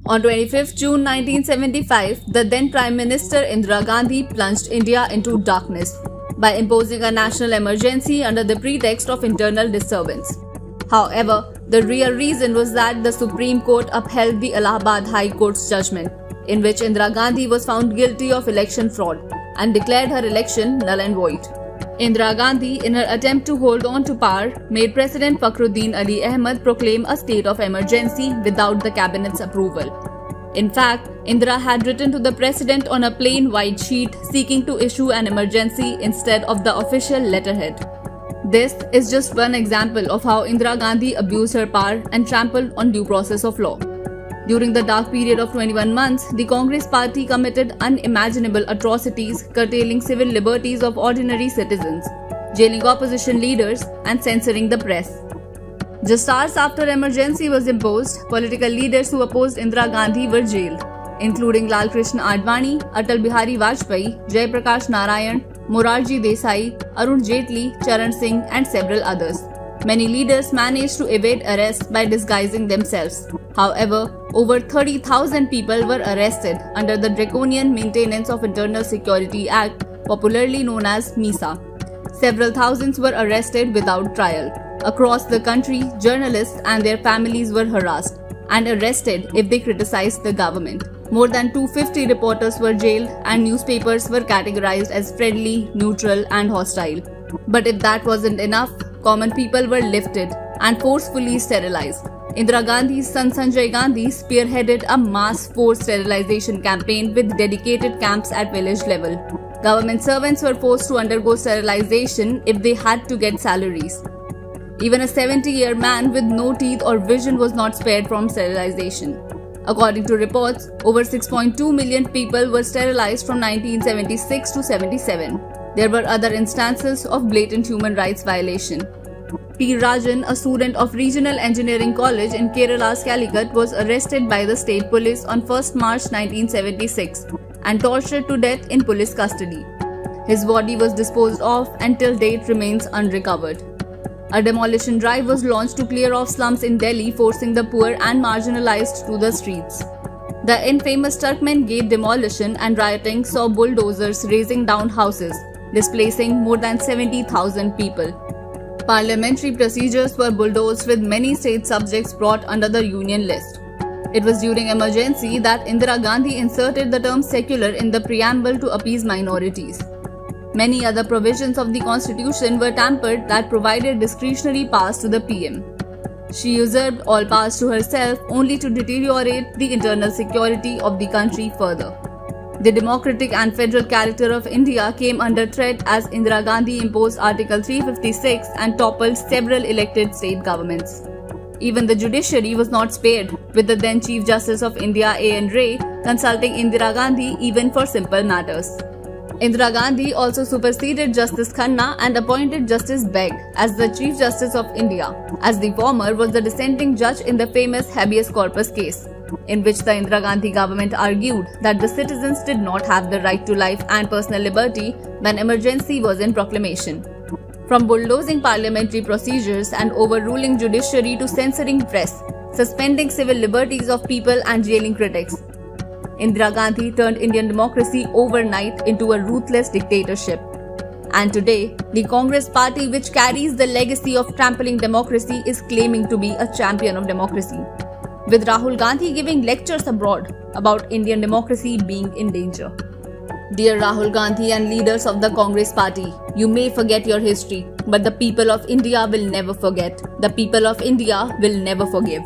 On 25 June 1975, the then Prime Minister Indira Gandhi plunged India into darkness by imposing a national emergency under the pretext of internal disturbance. However, the real reason was that the Supreme Court upheld the Allahabad High Court's judgment, in which Indira Gandhi was found guilty of election fraud and declared her election null and void. Indira Gandhi, in her attempt to hold on to power, made President Fakhruddin Ali Ahmed proclaim a state of emergency without the cabinet's approval. In fact, Indira had written to the president on a plain white sheet seeking to issue an emergency instead of the official letterhead. This is just one example of how Indira Gandhi abused her power and trampled on due process of law. During the dark period of 21 months, the Congress party committed unimaginable atrocities, curtailing civil liberties of ordinary citizens, jailing opposition leaders, and censoring the press. Just hours after emergency was imposed, political leaders who opposed Indira Gandhi were jailed, including Lal Krishna Advani, Atal Bihari Vajpayee, Jai Prakash Narayan, Morarji Desai, Arun Jaitley, Charan Singh, and several others. Many leaders managed to evade arrest by disguising themselves. However, over 30,000 people were arrested under the Draconian Maintenance of Internal Security Act, popularly known as MISA. Several thousands were arrested without trial. Across the country, journalists and their families were harassed and arrested if they criticized the government. More than 250 reporters were jailed and newspapers were categorized as friendly, neutral, and hostile. But if that wasn't enough, common people were lifted and forcefully sterilized. Indira Gandhi's son Sanjay Gandhi spearheaded a mass forced sterilization campaign with dedicated camps at village level. Government servants were forced to undergo sterilization if they had to get salaries. Even a 70-year man with no teeth or vision was not spared from sterilization. According to reports, over 6.2 million people were sterilized from 1976 to 77. There were other instances of blatant human rights violation. P. Rajan, a student of Regional Engineering College in Kerala's Calicut, was arrested by the state police on 1st March 1976 and tortured to death in police custody. His body was disposed of and till date remains unrecovered. A demolition drive was launched to clear off slums in Delhi, forcing the poor and marginalized to the streets. The infamous Turkmen Gate demolition and rioting saw bulldozers razing down houses, displacing more than 70,000 people. Parliamentary procedures were bulldozed with many state subjects brought under the Union list. It was during emergency that Indira Gandhi inserted the term secular in the preamble to appease minorities. Many other provisions of the constitution were tampered that provided discretionary powers to the PM. She usurped all powers to herself only to deteriorate the internal security of the country further. The democratic and federal character of India came under threat as Indira Gandhi imposed Article 356 and toppled several elected state governments. Even the judiciary was not spared, with the then Chief Justice of India A.N. Ray consulting Indira Gandhi even for simple matters. Indira Gandhi also superseded Justice Khanna and appointed Justice Beg as the Chief Justice of India, as the former was the dissenting judge in the famous habeas corpus case, in which the Indira Gandhi government argued that the citizens did not have the right to life and personal liberty when emergency was in proclamation. From bulldozing parliamentary procedures and overruling judiciary to censoring press, suspending civil liberties of people and jailing critics, Indira Gandhi turned Indian democracy overnight into a ruthless dictatorship. And today, the Congress party, which carries the legacy of trampling democracy, is claiming to be a champion of democracy, with Rahul Gandhi giving lectures abroad about Indian democracy being in danger. Dear Rahul Gandhi and leaders of the Congress party, you may forget your history, but the people of India will never forget. The people of India will never forgive.